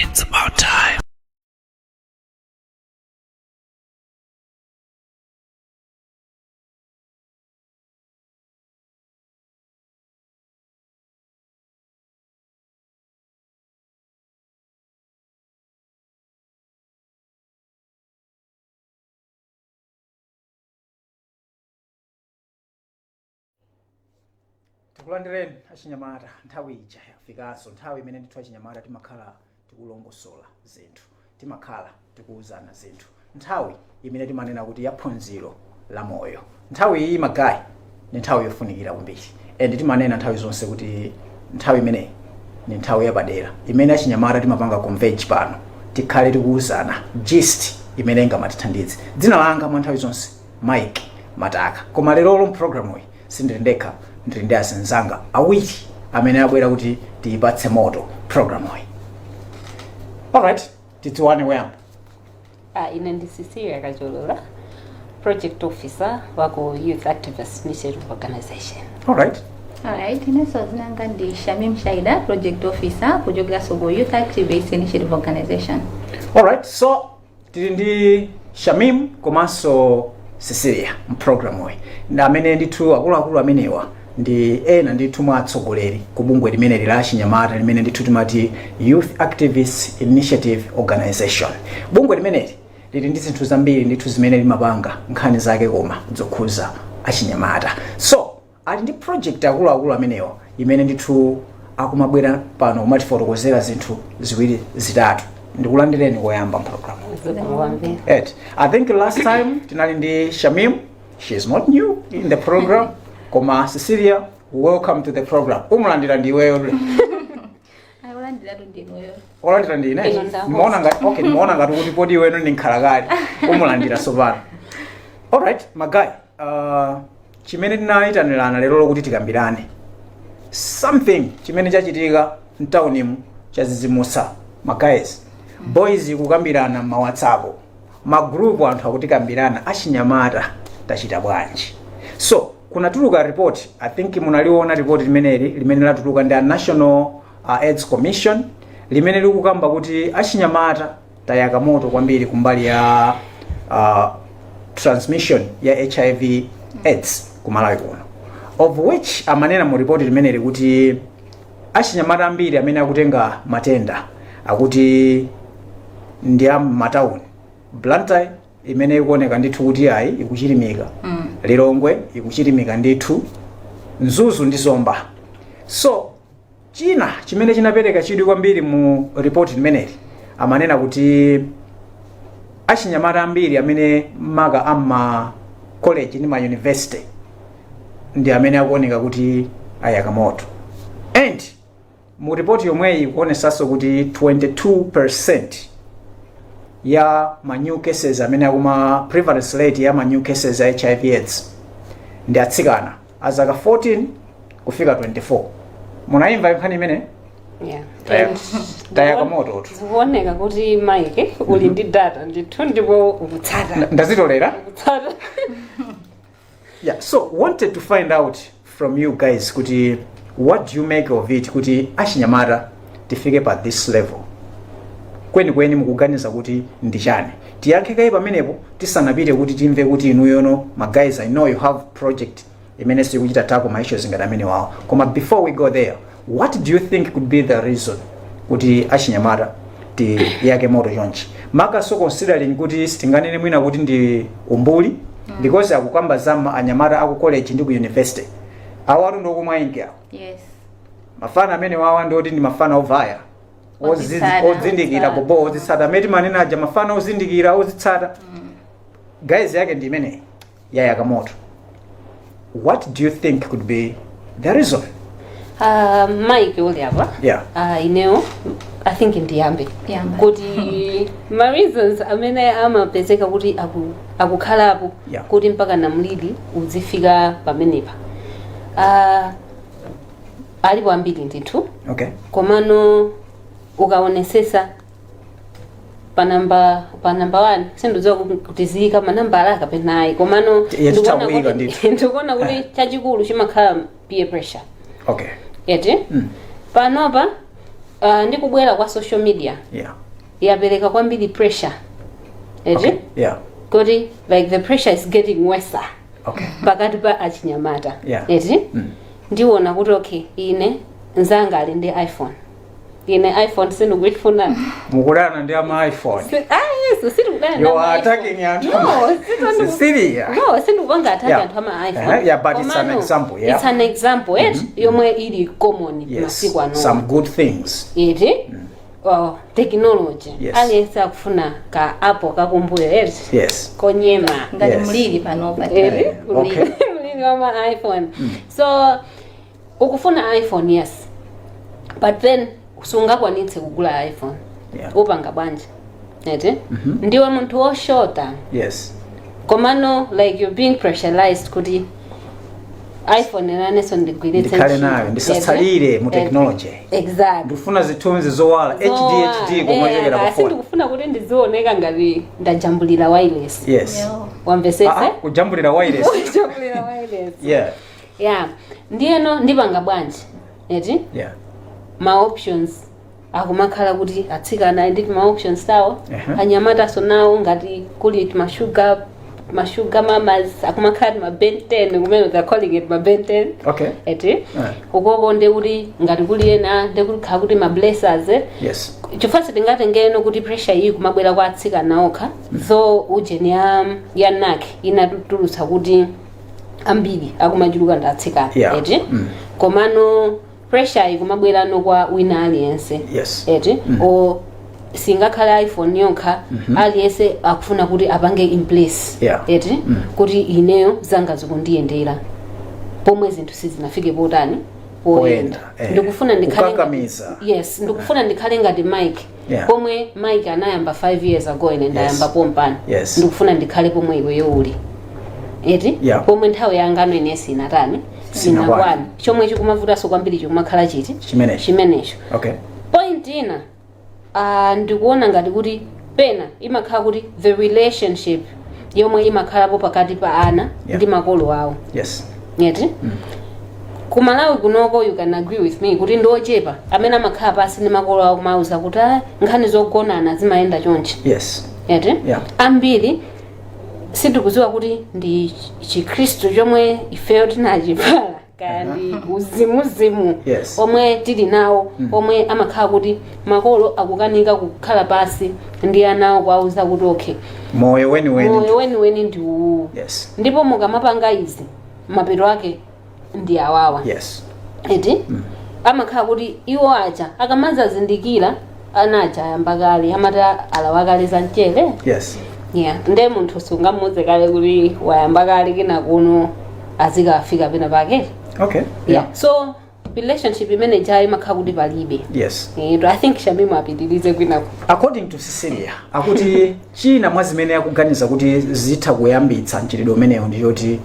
It's about time. Tikulandireni achinyamata nthawi ija yafikanso nthawi imene ndithu achinyamata timakhala tikulongosola zinthu, timakhala tikuwuzana zinthu, nthawi imene timanena kuti yaphunziro la moyo. Nthawi iyi magayi ni nthawi yofunikira kwambiri, and timanena nthawi zonse kuti nthawi imeneyi ni nthawi yapadera imene achinyamata timapanga converge pano tikhale tikuwuzana gist imene ingamatithandize. Dzina langa mwa nthawi zonse Mike Mataka, koma lero mpulogalamu iyi sindili ndekha, ndili ndi azinzanga awiri amene abwera kuti tiyipatse moto program iyi. Alright, tidziwane wayamba. Ine ndi Cecilia Kajolola, project officer wako Youth Activist Initiative Organization. Alright. Alright, ineso zinanga ndi Shamim Shaida, project officer kujoga Sogo Youth Activist Initiative Organization. Alright, so tili ndi Shamim komanso Cecilia mprogram iyi. Ndi amene ndithu akuluakulu amenewa ndi ena ndithu mwa atsogoleri ku bungwe limene lila achinyamata limene ndithu timati Youth Activist Initiative Organization. Bungwe limeneli lili ndi zinthu zambiri ndithu zimene limapanga nkhani zake koma zokhuza achinyamata. So ali ndi project akuluakulu amenewa imene ndithu akumabwera pano kumatifotokozera zinthu ziwiri zitatu. Ndikulandireni koyamba program. I think last time tinali ndi Shamim. She is not new in the program. Koma Cecilia, welcome to the program. Umulandira ndiweyo. Olandira ndine. Nimeona ngati kuti podi wenu ndi nkhalakali. Umulandira sopano. Alright, magayi. Chimene tinayitanirana lero kuti tikambirane. Something chimene chachitika mtaunimu chazizimusa. Magays. Boys kukambirana ma WhatsApp. Ma group anthu akutikambirana achinyamata tachita bwanji. So kunatuluka report, I think munaliona report limene latuluka ndi National AIDS Commission limene likukamba kuti achinyamata tayaka moto kwambiri kumbali ya transmission ya HIV AIDS kumalawi kuno, of which amanena mu report limene kuti achinyamata ambiri amene akutenga matenda akuti ndi amatauni. Blantyre imene ikuoneka ndithu kuti ayi ikuchirimika, Lilongwe ikuchirimika ndithu, Mzuzu ndi Zomba. So china chimene chinapereka chidwi kwambiri mu report limeneli amanena kuti achinyamata ambiri amene maka ama college ndi ma university ndi amene akuoneka kuti ayaka moto. And mu report yomweyi ikuonesanso kuti 22% ya ma new cases amene akuma prevalence rate ya ma new cases ya HIV AIDS ndi atsikana azaka 14 kufika 24. Munaimva nkhani imene? Yeah. Tayaka moto. Zikuoneka kuti Mike uli ndi data ndithu ndipo ukutsata. Ndazitolera? Ukutsata. Yeah, so wanted to find out from you guys kuti what do you make of it kuti achinyamata tifike pa this level. Kweni mukuganiza kuti ndi chani. Tiyankhe kai pamenepo tisanapite kuti timve kuti inu yono my guys, I know you have project imene sikuchita tapo ma issues ngati amene wawo. Koma before we go there, what do you think could be the reason kuti achinyamata tiyake moto chonchi? Maka so considering kuti sitinganene mwina kuti ndi umbuli because akukamba za anyamata aku college ndi ku university. Awatu ndokumwa ingi awo. Yes. Mafana amene wawa ndoti ndi mafana ovaya. Ozindikira bobo ozitsata meti manena aja mafana ozindikira ozitsata. Guys yake ndi imene yayaka moto. What do you think could be the reason? Mike uli apa? Yeah. Ineo I think ndiyambe. Yamba. Kuti my reasons amene amapezeka kuti akukhalapo Yeah. kuti mpaka namlili uzifika pamenepa. Alipo ambiri ndithu. Okay. Komano ukaonesesa panamba 1 sinduzowa kutizika manamba alaka penayi komano ndikuona kuti chachikulu chimakhala peer pressure. Okay. Yeti panopa ndikubwera kwa social media Yeah. yapereka kwambiri pressure Okay. Yeah. kuti like the pressure is getting worse Okay. pakati pa achinyamata Yeah. ndiona kuti okay ine nzanga ali ndi iPhone, ine iPhone sindikuifuna. Mukudana ndi ama iPhone. Yes, sindikudana. You are attacking anthu. No, Cecilia. No, sindikupanga attack Yeah. anthu ama iPhone. Yeah, but it's an example, yeah. It's an example, yomwe ili common Yes. masiku ano. Some good things. Technology. Yes. Aliyense akufuna ka Apple kakumbuyo Yes. konyema. ngati Yes. mulili panopa. Okay. Mulili wama iPhone. So ukufuna iPhone, yes, but then usungakwanitse kugula iPhone. Yeah. Upanga bwanji ndiwe munthu woshota. Yes. Komano like you're being pressurized kuti iPhone naneso ndigwiritse Ndikhale nayo ndisasalire mu technology. Exactly. Ndifuna zithunzi zowala HD kumwechekera pa phone. Sindikufuna kuti ndizioneka ngati ndajambulira wireless. Yes. Wamvesese? Kujambulira wireless. Kujambulira wireless. Yeah. Ndiyeno ndipanga bwanji Yeah. ma options akumakhala kuti atsikana nditi ma options tawo anyamataso nawo ngati kuli mashuga mamas akumakhala ma Ben 10 kumene they're calling it ma Ben 10. Okay. Ukoko nde kuti ngati kuli ena nde kuti khala kuti ma blessers Yes. chifukwa tingatengeno kuti pressure iyi kumabwera kwa atsikana okha though ujeni ya NAC inatulutsa kuti ambiri akumachuluka ndi atsikana. Komano pressure ikumabwera no kwa wina aliyense. Yes. O singakhala iPhone yokha aliyense akufuna kuti apange in place. Kuti ineyo zanga zikundiyendera pomwe zinthu sizinafike potani poyenda. Ndikufuna ndikhale yes, ndikufuna ndikhale ngati Mike. Pomwe Mike anayamba 5 years ago ine ndayamba pompano. Ndikufuna ndikhale pomwe iweyo uli. Pomwe nthawi yangano inesi inatani sinakwana chomwe chikumavutanso kwambiri chikumakhala chiti chimenecho. Point ina ndikuona ngati kuti pena imakhala kuti the relationship yomwe imakhalapo pakati pa ana ndi makolo awo. Kumalawi kunoko you can agree with me kuti ndochepa amene amakhala pasi ndi makolo awo kumauza kuti nkhani zogonana zimayenda chonchi. Ambiri sindikuziwa kuti ndi Chikhristu chomwe ifeyo tinachipala kandi uzimuzimu omwe tili nawo omwe amakhala kuti makolo akukanika kukhala pasi ndi anawo kwauza kuti okay moyo weni ndi uwu. Ndipo mukamapanga izi mapeto ake ndi awawa. Amakhala kuti iwo aja akamazazindikira anaja ayamba kale amata alawakale za mchere. Nde munthu sungamuze kale kuti wayamba kale kina kuno azikafika pena pake. So relationship imene jai makhala kuti palibe. I think Shamimu apitirize kwina. According to Cecilia akuti china mwa zimene akuganiza kuti zitha kuyambitsa mchitidwe umenewu ndi choti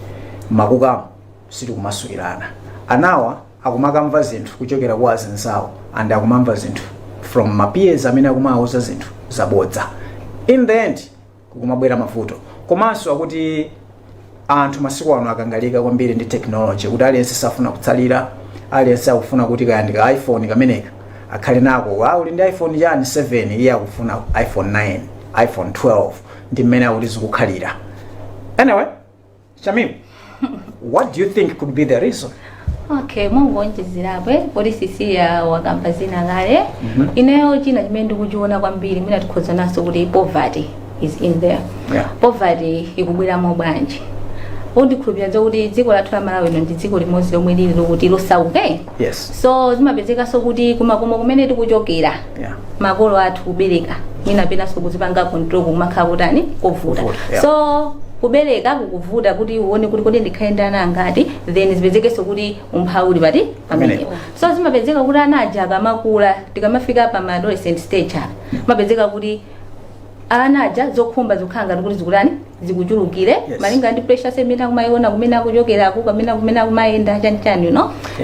makukamu sitikumasulirana. Anawa akumakamva zinthu kuchokera kwa azinzawo and akumamva zinthu from ma peers amene akumawuza zinthu zabodza. In the end kumabwera mavuto. Komanso akuti anthu masiku ano akangalika kwambiri ndi technology kuti aliyense safuna kutsalira, aliyense akufuna kuti kaya ndika iPhone kameneka akhale nako. Uli ndi iPhone chani 7 iye akufuna iPhone 9, iPhone 12 ndi mmene akuti zikukhalira. Anyway, Shamimu, what do you think could be the reason? Okay, mungu onjezerapo poli Cecilia wakamba zina kale. Ineyo china chimene ndikuchiona kwambiri mwina tikhoza naso kuti poverty is in there. Poverty ikubwera mobwanji. Ndikhulupirira kuti dziko lathu la Malawi ndi dziko limodzi lomwe lili lokuti losauka. So zimapezeka so kuti kumakomo kumene tikuchokera makolo athu kubereka mwina pena so kuzipanga control kumakhala kutani kuvuta. So kubereka kukuvuta kuti uone kuti kodi ndikhaenda ana ngati then zipezeke so kuti umphauli pati pamene. So zimapezeka kuti anaja akamakula tikamafika pa adolescent stage mapezeka kuti anaja zokhumba zokhanga kuti zikulani zikuchulukire malinga ndi pressure semena kumayona kumene akuchokera ku kumene kumayenda chani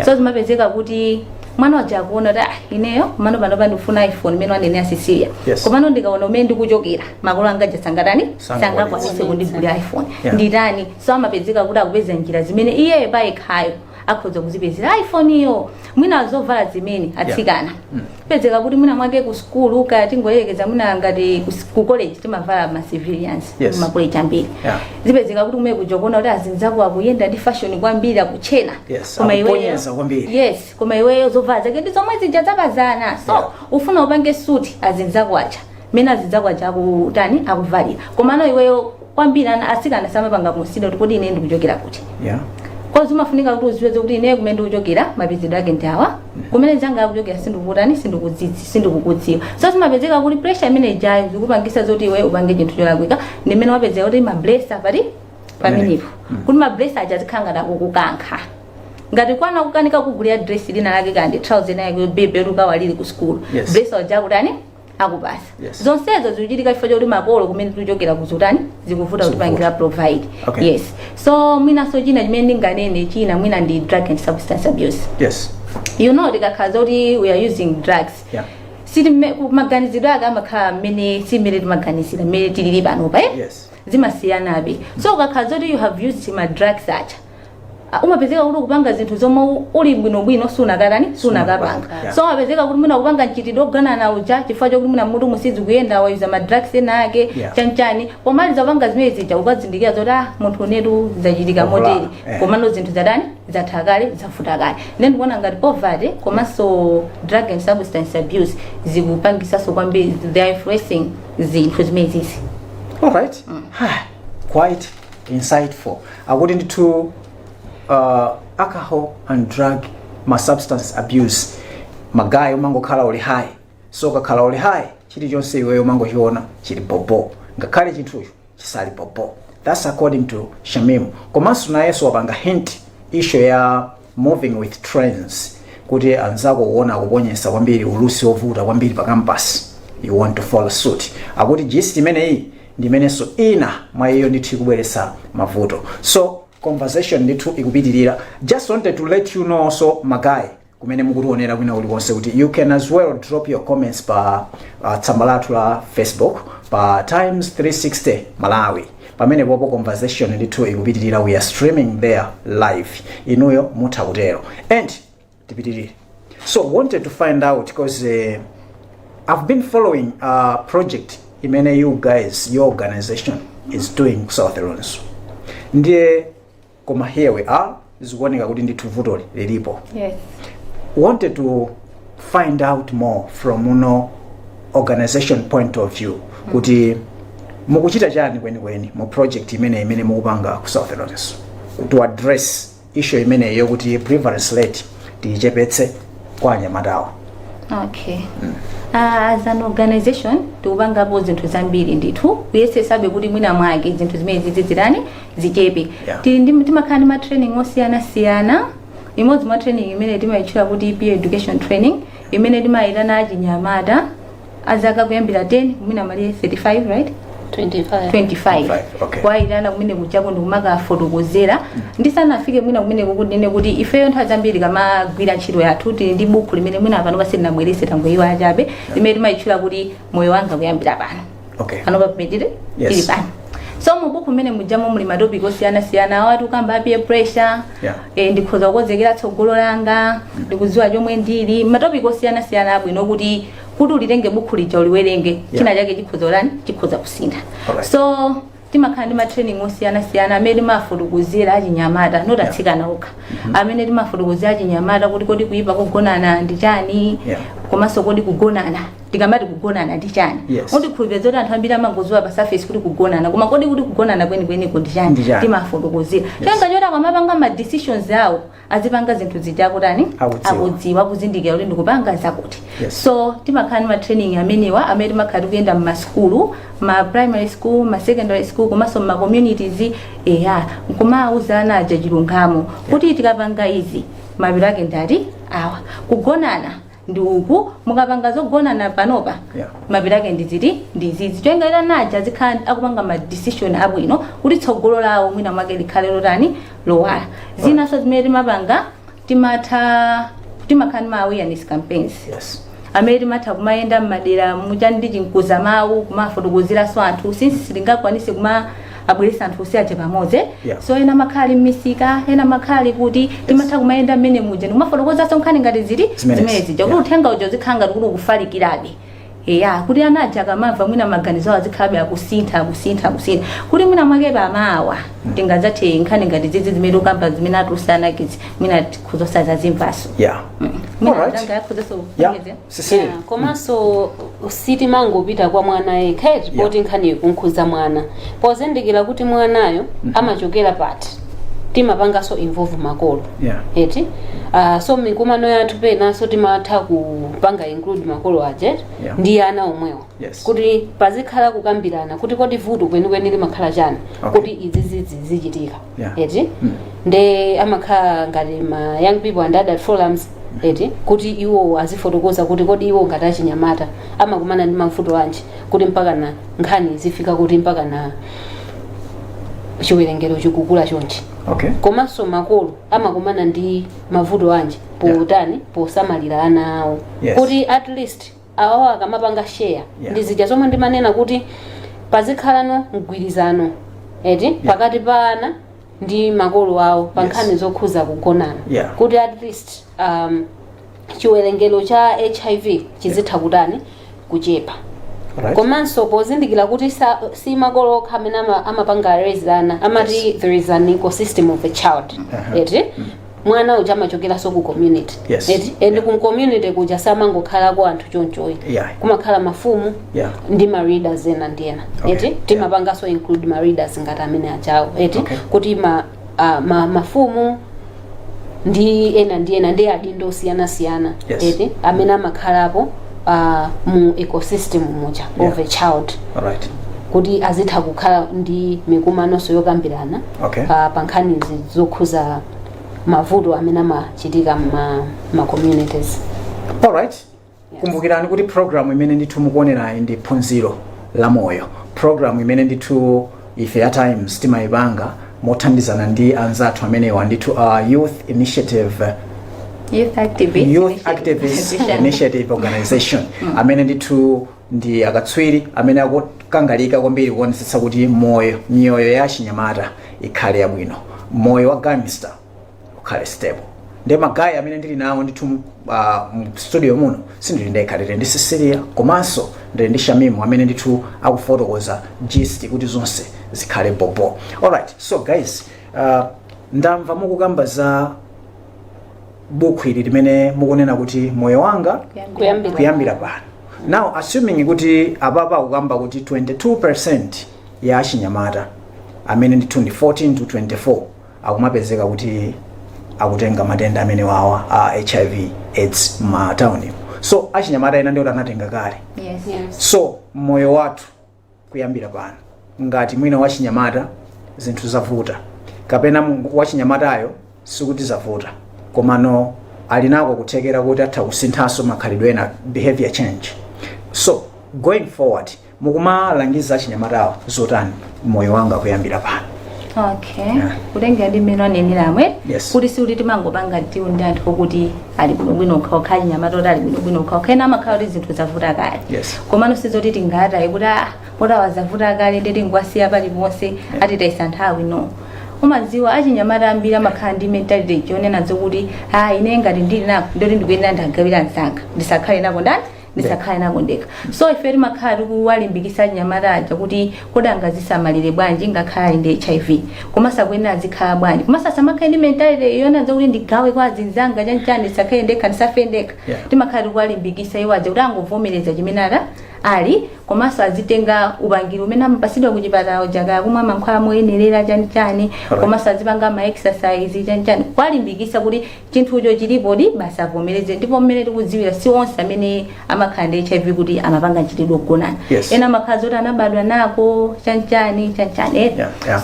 so zimapezeka kuti mwana waja akuona kuti ineyo mano pano ndifuna iPhone imene wanene Cecilia komano ndikaona umene ndikuchokera makolo anga jasangatani sangakwanise kundigulira iPhone nditani. So amapezeka kuti akupeza njira zimene iye bayekhayo akhoza kuzipezera iPhone iyo mwina zovala zimene atsikana pezeka kuti mwina mwake ku school kati ngoyekeza mwina ngati ku college timavala ma civilians ma college ambiri zipezeka kuti umwe kujokona kuti azinzako akuyenda ndi fashion kwambiri akuchena koma iweyo koma iweyo zovala zake ndi zomwe zija zakazana so ufuna upange suit azinzako acha mena azinzako acha akutani akuvalira koma no iweyo kwambiri asikana samapanga consider kuti kodi ine ndikuchokera kuti kwa zimafunika kuti uziweze kuti ine kumene ndikuchokera mapezedwe ake ndawa kumene zanga akuchokera sindikutani sindikukudziwa so zimapezeka kuti pressure imene ijayo zikupangisa zoti iwe upange chinthu cholakwika ndimene wapezeka kuti mablesa pamenepo kuti mablesa aja zikhanga nakukukankha ngati kwana kukanika kugulira dress lina lake kandi trouser nayo bebe lukawalili ku school blesa aja kutani akupasa zonsezo zikuchitika chifukwa choti makolo kumene tikuchokera kuzutani zikuvuta kutipangira provide so mwina so china chimene ndinganene china mwina ndi drug and substance abuse tikakhaza kuti we are using drugs maganizidwe ake amakhala mmene simene timaganizira mmene tilili panopa zimasiyanabe so ukakhaza kuti you have used ma drugs acha umapezeka kuti kupanga zinthu zomwe uli bwinobwino sunakapanga so umapezeka kuti mwina kupanga mchitidwe oganana uja chifukwa chokuti mwina mutu musizi kuyenda wayuza madrugs ena ake chanchani pomaliza kupanga zimene zija ukazindikira zoti munthu unetu zachitika moteri komano zinthu zadani zatha kale zafuta kale then ndikuona ngati poverty komanso drug and substance abuse zikupangisaso kwambiri they are influencing zinthu zimene zizi. Alright. Quite insightful. Akuti ndithu alcohol and drug substance abuse magayi umangokhala uli high so ukakhala uli high chili chonse iweyo umangochiona chili popo ngakhale chinthucho chisali popo. That's according to Shamim. Komanso nayenso wapanga hint issue ya moving with trends kuti anzako uona akuponyesa kwambiri ulusi ovuta kwambiri pa campus you want to follow suit. Akuti gist imene iyi ndimenenso ina mwa iyo ndithu ikubweretsa mavuto. So conversation ndithu ikupitirira. Just wanted to let you know also magayi kumene mukutionera kwina ulikonse kuti you can as well drop your comments pa tsamba lathu la Facebook pa Times 360 Malawi pamene popo conversation ndithu ikupitirira. We are streaming there live inuyo mutha kutero and tipitirire. So wanted to find out because I've been following a project imene you guys, your organization is doing South Lawrence. Ndiye koma here we are zikuoneka kuti ndithu vuto lilipo. Yes. Wanted to find out more from uno organization point of view kuti mukuchita chani kweni mu project imene mukupanga ku South Lawrence to address issue imene yo kuti prevalence rate tichepetse kwa anyamatawa. Okay. As an organization tikupangapo zinthu zambiri ndithu kuyesesabe kuti mwina mwake zinthu zimene zizirani zichepe. Timakhala ndi ma training osiyana imodzi mwa training imene timayitchula kuti peer education training imene timayitana achinyamata azaka kuyambira 10 mwina mali 35 right 25 okay. Kwa ilana kumene kuchako ndikumaka fotokozera ndisanafike mwina kumene kukudine kuti ifeyo nthawi zambiri kama gwira ntchito yathu tili ndi buku limene mwina pano pasina namwerese tangoyiwa achabe limene timayitchula kuti moyo wanga kuyambira pano. Okay. Pano papitire tili pano. So mu buku mene mujamo muli matopic osiyana awatu kamba peer pressure ndikhoza kukonzekera tsogolo langa ndikudziwa chomwe ndili matopic osiyana abwino kuti ulitenge buku lija uliwerenge china chake chikhoza kusintha. So timakhala ndi ma training osiyana amene mafotokozera achinyamata notatsikana okha amene timafotokozera achinyamata kuti kodi kuyipa kugonana ndi chani komanso kodi kugonana tikamati kugonana ndi chani kuti khulupirira zoti anthu ambiri amangoziwa pa surface kuti kugonana koma kodi kuti kugonana kweni ndi chani timafotokozera chonga choti akamapanga ma decisions awo azipanga zinthu zija kutani akudziwa kuzindikira kuti ndikupanga zakuti. So timakhala ndi ma training amenewa amene timakhala kuyenda mu maskulu ma primary school ma secondary school komanso ma communities nkumauzana aja chilungamo kuti tikapanga izi mapiro ake ndati awa kugonana ndi uku mukapanga zogonana panopa mapiro ake ndizizi choyenga naja zikhala akupanga ma decision abwino kuti tsogolo lawo mwina mwake likhale lotani lowala. Zinaso zimene timapanga timakhala ma awareness campaigns amene timatha kumayenda m'madera muchani ndi chinkuza mawu kumafotokozera so anthu since silingakwanise abweresa anthu osiyaje pamodzi so ena makhali m'misika ena makhali kuti timatha kumayenda mmene muja ndikumafotokozanso nkhani ngati zimene zija kuti uthenga uja uzikhanga kuti ukufalikirabe kuti anaja akamamva mwina maganizo azikhalabe akusintha kuti mwina mwake pamawa tingadzathe nkhani ngati zizi zimene ukamba zimene atiusanakizi mwina tikhuzosaza zimvaso komanso sitimangopita kwa mwana yekha poti nkhani kunkhuza mwana pozindikira kuti mwanayo amachokera pati timapangaso involve makolo eti so mikumano yathu penanso timatha kupanga include makolo aje ndi ana omwewo kuti pazikhala kukambirana kuti kodi vuto kwenikweni limakhala chani kuti izi zichitika eti nde amakhala ngati ma young people and adult forums eti kuti iwo azifotokoza kuti kodi iwo ngati achinyamata amakumana ndi mavuto anji kuti mpaka na nkhani zifika kuti mpaka na chiwerengero chikukula chonchi komanso makolo amakumana ndi mavuto anji potani posamalira ana awo kuti at least awo akamapanga share ndi zija zomwe ndimanena kuti pazikhalano mgwirizano eti pakati pa ana ndi makolo awo pa nkhani zokhuza kugonana kuti at least chiwerengero cha HIV chizitha kutani kuchepa komanso pozindikira kuti si makolo okha amene amapanga raise ana amati there is an ecosystem of a child eti mwana uja amachokeranso ku community eti and ku community kuja samangokhalako anthu chonchoyi kumakhala mafumu ndi ma readers ena ndi ena eti timapanganso include ma readers ngati amene achawo eti kuti mafumu ndi ena ndi adindo osiyana eti amene amakhalapo mu ecosystem muja of a child kuti azitha kukhala ndi mikumanonso yokambirana pa nkhani zokhuza mavuto amene amachitika ma communities. Kumbukirani kuti program imene ndithu mukuonerayi ndi phunziro la moyo, program imene ndithu ife at times timayipanga mothandizana ndi anzathu amenewa ndithu Youth Activist Initiative Organization amene ndithu ndi akatswiri amene akukangalika kwambiri kuonetsetsa kuti miyoyo ya chinyamata ikhale yabwino, moyo wa gangster ukhale stable. Ndi magayi amene ndili nawo ndithu mu studio muno sindili ndekha, ndi Cecilia komanso ndi Shamimu amene ndithu akufotokoza gist kuti zonse zikhale bobo. Alright, so guys, ndamva mukukamba za buku ili limene mukunena kuti moyo wanga kuyambira pano. Now assuming kuti ababa akukamba kuti 22% ya achinyamata amene ndithu ndi 14 to 24 akumapezeka kuti akutenga matenda amene wawa HIV AIDS ma town. So achinyamata ena ndiwo anatenga kale. So moyo wathu kuyambira pano ngati mwina wachinyamata zinthu zavuta kapena wachinyamatayo sikuti zavuta komano alinako kuthekera kuti atha kusinthaso makhalidwe ena, behavior change. So going forward mukumalangiza achinyamatawo zotani moyo wanga kuyambira pano? Kulenga ndi mmene aneniramwe kuti siuti timangopanga tiwo ndi anthu kuti ali bwino ukha achinyamata ali bwino ukha ena amakhala kuti zinthu zavuta kale komano sizoti tingatayi kuti awazavuta kale ndeti ngwasiya paliponse atitayisa nthawi no. Umadziwa achinyamata ambiri amakhala ndi mentality yonena zokuti ine ngati ndili nako ndoti ndikuyenera ndagawira msanga ndisakhale nako ndani ndisakhale nako ndekha. So ife timakhala tikuwalimbikitsa achinyamata aja kuti kodi angazisamalire bwanji ngakhala ndi HIV komanso akuyenera azikhala bwanji komanso asamakhale ndi mentality yonena zokuti ndigawe kwa azinzanga chanchani ndisakhale ndekha ndisafe ndekha. Timakhala tikuwalimbikitsa iwo aja kuti angovomereza chimene ali komanso azitenga upangiri umene amapasidwa kuchipatala jakaya kumwa mankhwala moyenerera chanchani komanso azipanga ma exercise chanchani kwalimbikitsa kuti chinthucho chilipodi basi avomereze. Ndipo mmene tikudziwira si onse amene amakhala ndi HIV kuti amapanga nchitidwe kugonana ena amakhala zoti anabadwa nako chanchani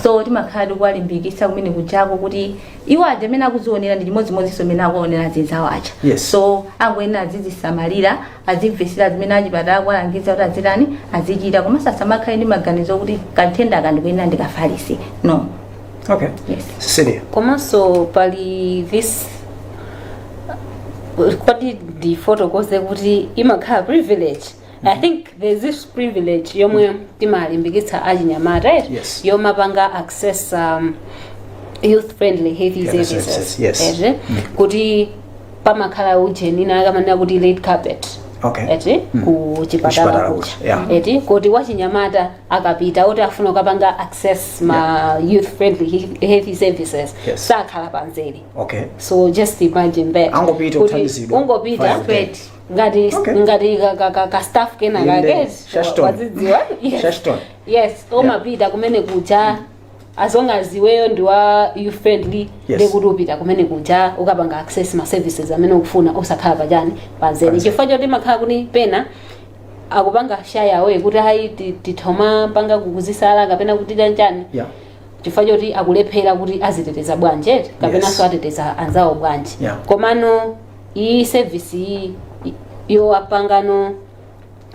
so timakhala tikuwalimbikitsa kumene kuchako kuti iwo aja amene akuzionera ndi chimodzimodzinso amene akuonera azinzawo aja so angoyenera azizisamalira azimvesera zimene achipatala kwalangiza kuti azitani azichita komanso asamakhale ndi maganizo kuti kanthenda kandikuyenera ndikafalise no. Cecilia. Komanso pali this kodi ndifotokoze kuti imakhala privilege I think there's this privilege yomwe timalimbikitsa achinyamata yomapanga access youth friendly healthy services kuti pamakhala ujenina akamanena kuti red carpet ku chipatala kucha kuti wachinyamata akapita oti afuna ukapanga access ma youth friendly healthy services sakhala panzeri so just imagine that ungopita ngati ka staff kena kake wazidziwa omapita kumene kucha as long as iweyo ndiwa youth friendly ndekuti upita kumene kuja ukapanga access ma services amene ukufuna osakhala pachani panzeri chifukwa choti makhala kuti pena akupanga shaya awe kuti hayi tithoma panga kukuzisala kapena kuti chanchani chifukwa choti akulephera kuti aziteteza bwanje kapena so ateteza anzawo bwanje komano iyi service iyi yo apangano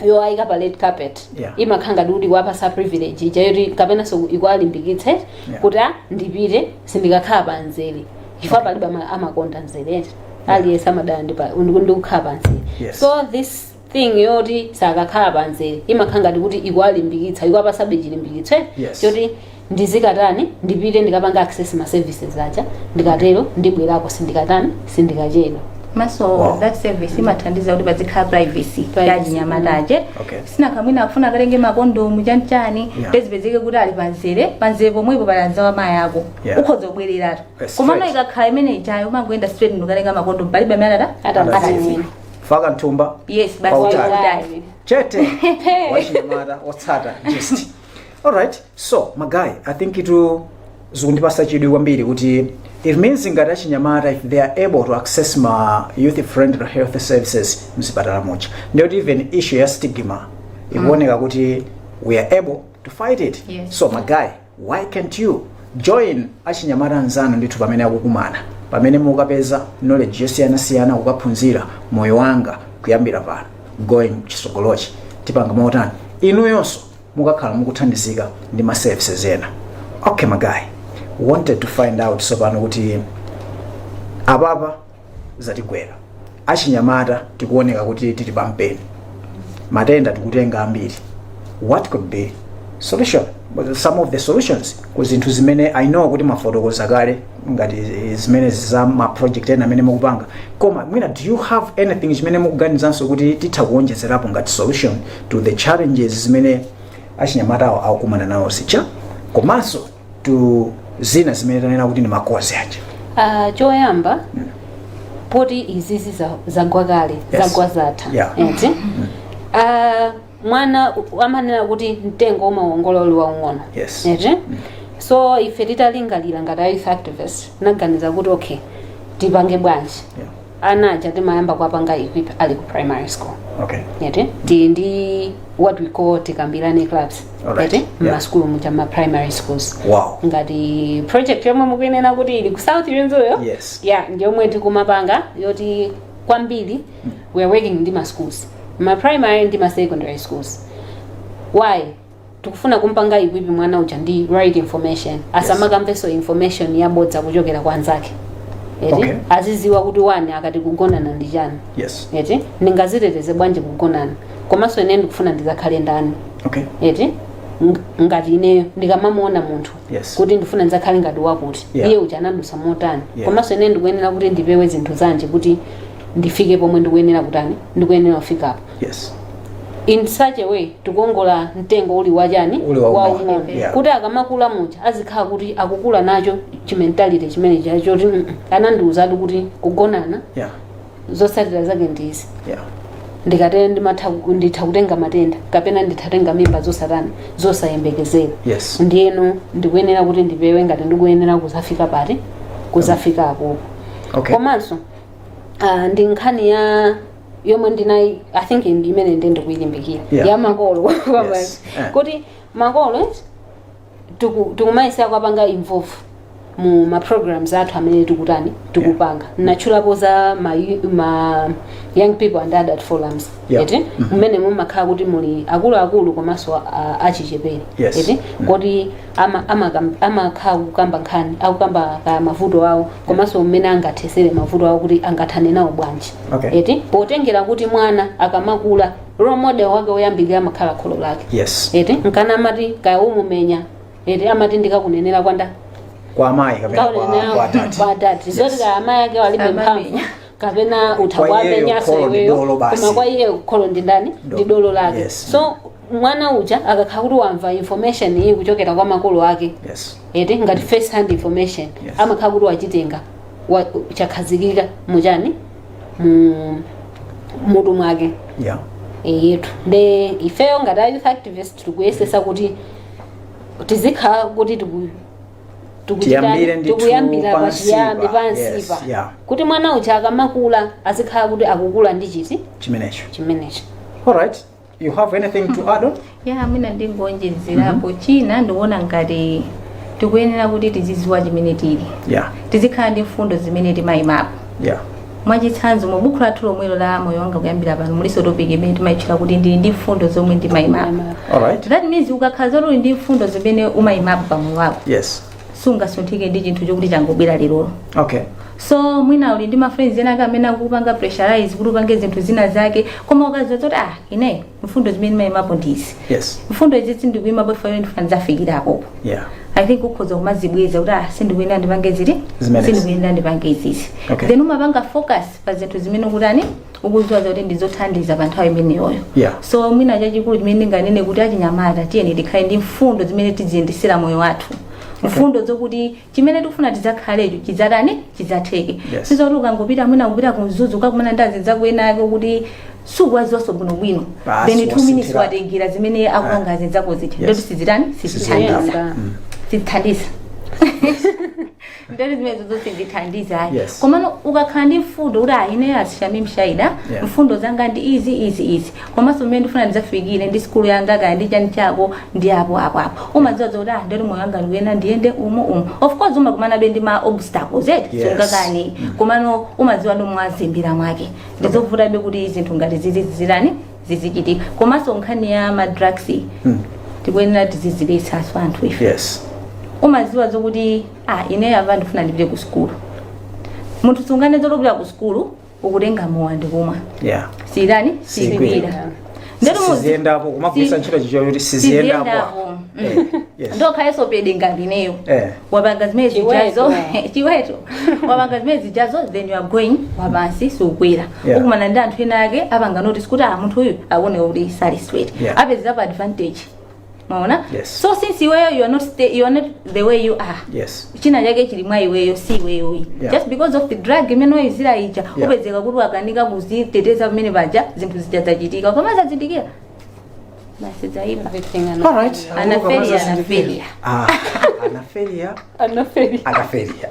yo aika pa red carpet imakhanga kuti wapasa privilege chayoti kapena so ikwalimbikitse kuti ndipite sindikakhala panzeri chifukwa palibe amakonda nzeri aliyesa amadala ndikukhala panzeri so this thing yoti sakakhala panzeri imakhanga kuti ikwalimbikitsa ikwapasa chilimbikitse choti ndizikatani ndipite ndikapanga access ma services aja ndikatero ndibwerako sindikachedwa maso that service imathandiza kuti pazikhala privacy yachinyamatache sina kamwina akufuna kalenge makondomu chanchani tezipezeke kuti ali panzere pomwepo palanza wa mayi ako ukhoza kubwereratu komano ikakhala imene ichayo umangoenda straight ndikalenga makondomu palibe amene atapataniwina faka nthumba basi chete wachinyamata otsata just alright so magayi I think itu zikundipasa chidwi kwambiri kuti it means ngati achinyamata if they are able to access ma youth friendly health services mzipatala mocha ndiyoti even issue ya stigma ikuoneka kuti we are able to fight it so magayi why can't you join achinyamata anzanu ndithu pamene akukumana pamene mukapeza knowledge yosiyanasiyana kukaphunzira moyo wanga kuyambira pano going chisogolochi tipanga motani inuyonso mukakhala mukuthandizika ndi ma services ena okay magayi wanted to find out so pano kuti ababa zatigwera achinyamata tikuoneka kuti tili pampeni matenda tikutenga ambiri what could be solution some of the solutions ku zinthu zimene I know kuti mafotokoza kale ngati zimene za ma project ena amene mukupanga koma mwina do you have anything chimene mukuganizanso kuti titha kuonjezerapo ngati solution to the challenges zimene achinyamata akukumana nawo sicha komanso to zina zimene tanena kuti ni makozi aja choyamba poti izizi zagwa kale zagwa zatha mwana amanena kuti mtengo umawongololi waung'ono so ife titalingalira ngati youth activist naganiza kuti okay tipange bwanji anaja timayamba kuwapanga equip ali ku primary school ndi what we call tikambirane clubs maskulu muja ma primary schools ngati project yomwe mukuyenera kuti ili ku south yenzoyo ndiyomwe tikumapanga yoti kwambiri we are working ndi ma schools ma primary ndi ma secondary schools why tikufuna kumpanga equip mwana uja ndi right information asamakamveso information yabodza kuchokera kwa anzake aziziwa kuti wani akati kugonana ndi chani ningaziteteze bwanji kugonana komanso ine ndikufuna ndizakhale ndani ngati ineyo ndikamamuona munthu kuti ndifuna ndizakhale ngati wakuti iye uja anandusa motani komanso ine ndikuyenera kuti ndipewe zinthu zanje kuti ndifike pomwe ndikuyenera kutani ndikuyenera kufikapo in such a way tikongola mtengo uli wachani waung'ono kuti akamakula muja azikhala kuti akukula nacho chimentality chimene chachoti anandiuzadi kuti kugonana zotsatira zake ndizi ndikatera nditha kutenga matenda kapena ndithatenga mimba zosayembekezera ndiyeno ndikuyenera kuti ndipewe ngati ndikuyenera kuzafika pati kuzafika apopo komanso ndi nkhani ya yomwe ndinayi I think imene ndikuyilimbikira ya makolo kuti makolo tikumayesa kwapanga involve mu ma programs athu amene tikutani tikupanga natchulapo za ma young people and adult forums mmene mumakhala kuti muli akuluakulu komanso achichepere kuti amakhala kukamba nkhani akukamba mavuto awo komanso mmene angathesere mavuto awo kuti angathane nawo bwanji potengera kuti mwana akamakula role model wake woyambirira amakhala kholo lake. Yes. Eti nkana amati kaya umumenya eti amati ndikakunenera kwanda kwa amayi kapena kwa atati zoti kaya amayi ake walibe mphamvu kapena uthakwamenyaso iweyo koma kwa iye kholo ndi ndani ndi dolo lake. So mwana uja akakhala kuti wamva information iyi kuchokera kwa makolo ake eti ngati first hand information amakhala kuti wachitenga chakhazikika muchani mutu mwake yetu nde ifeyo ngati a youth activist tikuyesesa kuti tizikhala kuti tikuyambira pachiyambi pansipa kuti mwana uja akamakula azikhala kuti akukula ndi chiti chimenecho. Alright, you have anything to add on? Yeah, mina ndingonjezerapo china ndiona ngati tikuyenera kuti tiziziwa chimene tili tizikhala ndi mfundo zimene timayimapo mwachitsanzo mu buku lathu lomwelo la moyo wanga kuyambira pano muliso topic imene timayitchula kuti ndili ndi mfundo zomwe ndimayimapo. That means ukakhala zoti ndi mfundo zimene umayimapo pamoyo wako sungasunthike ndi chinthu chokuti changobwera lero. So mwina uli ndi ma friends ena amene akupanga pressurize kuti upange zinthu zina zake koma ukaziwa kuti ine mfundo zimene ndimayimapo ndizi mfundo izi ndikuyimapo ife ndifanira zafikira apopo. I think ukhoza kumazibweza kuti sindikuyenera ndipange ziti sindikuyenera ndipange izizi then umapanga focus pa zinthu zimene ukutani ukuziwa kuti ndizothandiza pa nthawi imeneyoyo. So mwina chachikulu chimene ndinganene kuti achinyamata tiyeni tikhale ndi mfundo zimene tiziyendesera moyo wathu mfundo zokuti chimene tikufuna tidzakhalecho chidzatani chidzatheke sizoti ukangopita mwina kupita kumzuzu ukakumana ndi azinza kuenako kuti sukwaziwaso bwinobwino then 2 minutes watengera zimene akupanga azinzako ziti ndoti sizitani sizithandiza ndoti zimene zonse ndithandiza komano ukakhala ndi mfundo kuti ine asishami mshaida mfundo zanga ndi izi komanso mmene ndifuna ndidzafikire ndi skulu yanga kaya ndi chani chako ndi apo umadziwa zoti ndoti moyo wanga ndikuyenda ndiyende umo of course umakumana be ndi ma obstacles sungakani komano umadziwa ndi mwazimbira mwake ndizovuta be kuti zinthu ngati zizirani zizichitika komanso nkhani ya ma drugs tikuyenera tiziziletsaso anthu ife umaziwa zokuti ine ava ndifuna ndipite ku skulu munthu sungane zolopita ku skulu ukutenga mowa ndikumwa sirani sikwira siziendapo kumagwisa ntchito chichoyo siziendapo ndokhayeso pede ngalineyo wapanga zimene zijazo chiweto wapanga zimene zijazo then you are going wapansi sukwera ukumana ndi anthu ena ake apanga notice kuti munthu uyu aone kuti sali straight apezera pa advantage maona so since you are not the way you are china chake chili mwa iweyo si iweyo just because of the drug imene wayizira ija upezeka kuti wakanika kuziteteza pamene paja zinthu zijazachitika koma zazindikira masizaiba anafelia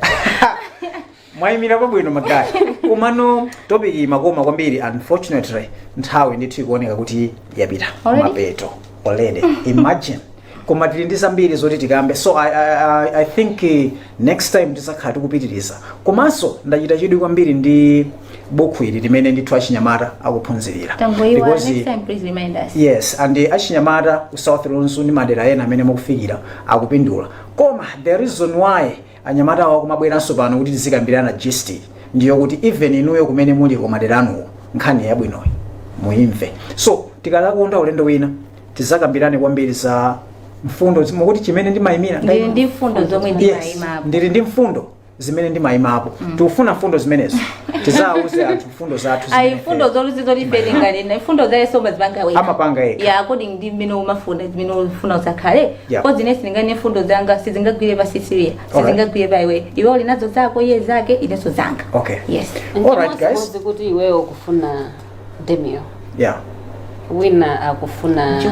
mwaimira pabwino magayi kumano topic makoma kwambiri unfortunately nthawi ndithu ikuoneka kuti yapita mapeto already imagine koma tili ndi zambiri zoti tikambe so I think next time tisakhala tikupitiriza komanso ndachita chidwi kwambiri ndi buku ili limene ndithu achinyamata akuphunzirira yes and achinyamata ku South Lonsu ndi madera ena amene mukufikira akupindula koma the reason why anyamata awo kumabweranso pano kuti tizikambirana gist ndiyo kuti even inuyo kumene muli kumaderanuwo nkhani yabwinoyi muimve so tikalakonda ulendo wina tizakambirane kwambiri za mfundo zimokuti chimene ndimayimira ndili ndi mfundo zomwe ndimayimapo ndili ndi mfundo zimene ndimayimapo tikufuna mfundo zimenezo tizauze anthu mfundo zathu ayi mfundo zoluzizo lipelengane na mfundo za yeso mazipanga weka amapanga eka according ndi mmene umafuna zimene ufuna usakhale ko zine singane mfundo zanga sizingagwire pa sisiria sizingagwire pa iwe uli nazo zako iye zake ineso zanga yes alright guys kuti iwe ukufuna demio wina akufuna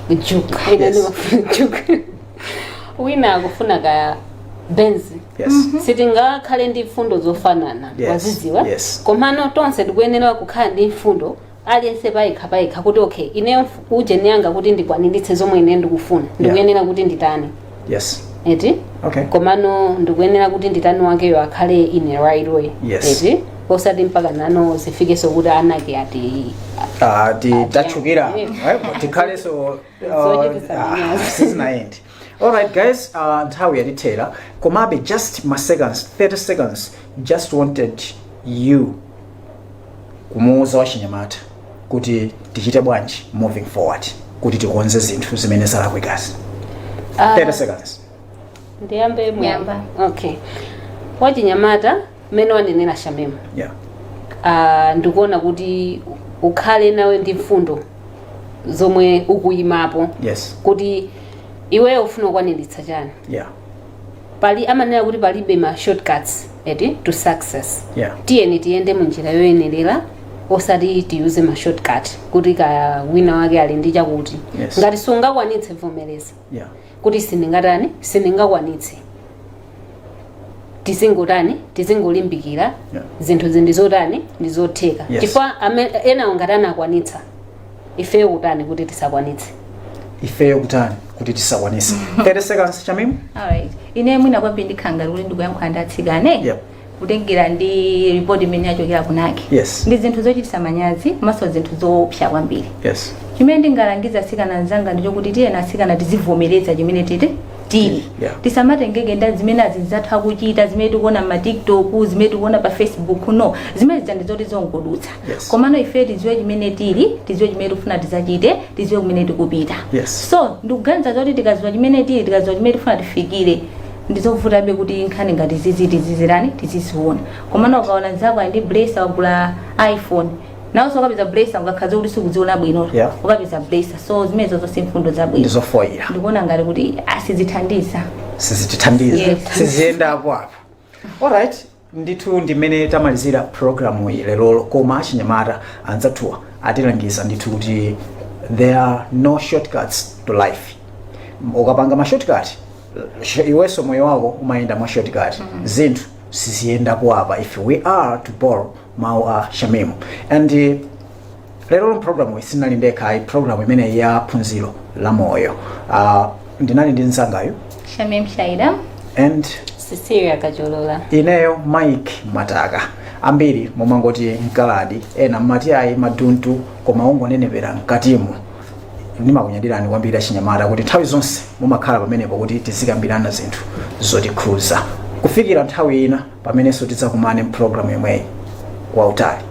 juke wina akufuna ka benzi sitingakhale ndi mfundo zofanana waziziwa komano tonse tikuyenera kukhala ndi mfundo aliyense payekha kuti okay ine ujeni yanga kuti ndikwaniritse zomwe ine ndikufuna ndikuyenera kuti nditani eti komano ndikuyenera kuti nditani wakeyo akhale in the right way eti osati mpaka nano zifike sokuti anake ati tachukira tikhale so sizinaendi alright guys nthawi yatithera komabe just ma seconds 30 seconds just wanted you kumuuza wachinyamata kuti tichite bwanji moving forward kuti tikonze zinthu zimene zalakwikazi. 30 seconds. Ndiyambe Nyamba. Okay. Wachinyamata mmene wanenera Shamemu. Yeah. Ndikuona kuti ukhale nawe ndi mfundo zomwe ukuyimapo. Yes. Kuti iweyo ufuna kukwaniritsa chani. Yeah. Pali amanena kuti palibe ma shortcuts to success. Yeah. Tiyeni tiyende munjira yoyenerera osati tiyuze ma shortcut kuti ka wina wake ali ndi chakuti. Yes. Ngati sungakwanitse vomereza. Yeah. Kuti sindingakwanitse. Tizingolimbikira Yeah. zinthu zindizotani ndizotheka. Yes. Chifukwa ena ngati anakwanitsa ifeyo kutani kuti tisakwanitse. Ifeyo kutani kuti tisakwanitse. 30 seconds Shamemu. Alright. Ine mwina kwambiri ndikhanga kuti ndikuyankhula ndatsikane. Yep. Kutengera ndi report imene yachokera kunaki. Yes. Ndi zinthu zochititsa manyazi komanso zinthu zopsa kwambiri. Yes. Chimene ndingalangiza atsikana anzanga ndichokuti tiyeni atsikana tizivomereza chimene tili. Yeah. Tisamatengeke nda zimene azizatha kuchita zimene tikuona ma TikTok zimene tikuona pa Facebook no zimene zandizoti zongodutsa. Yes. Komano ife tiziwe chimene tili tiziwe chimene tikufuna tizachite tiziwe kumene tikupita. Yes. So ndikuganiza zoti tikaziwa chimene tili tikaziwa chimene tikufuna tifikire ndizovutabe kuti nkhani ngati tizizirani tiziziona. Komano ukaona nzako ali ndi bracer wagula iPhone nawo ukapeza bracer ungakhaze kuti sikuziona bwino. Yeah. Ukapeza bracer so zimene zonse mfundo zabwino. Ndizofoira. Ndikuona ngati kuti asizithandiza. Sizitithandiza. Yes. Siziyenda apo. Alright. Ndithu ndimene tamalizira programu iyi lero koma achinyamata anzathuwa atilangiza ndithu kuti there are no shortcuts to life. Ukapanga ma shortcut iweso moyo wako umayenda mwa shortcut. Zinthu siziyendapo apa if we are to borrow mawu a Shamemu. And lero programu isinali ndekha programu imene ya phunziro la moyo. Ndinali ndi nzangayo Shamemu Shaida and Cecilia Kajolola. Ineyo Mike Mataka. Ambiri momangoti mkaladi ena mmati ayi maduntu koma ungonenepera mkatimu. Ndimakunyadirani kwambiri achinyamata kuti nthawi zonse mumakhala pamenepo kuti tizikambirana zinthu zotikhuza kufikira nthawi ina pamenenso tidzakumane mpulogalamu yomweyi kwautali.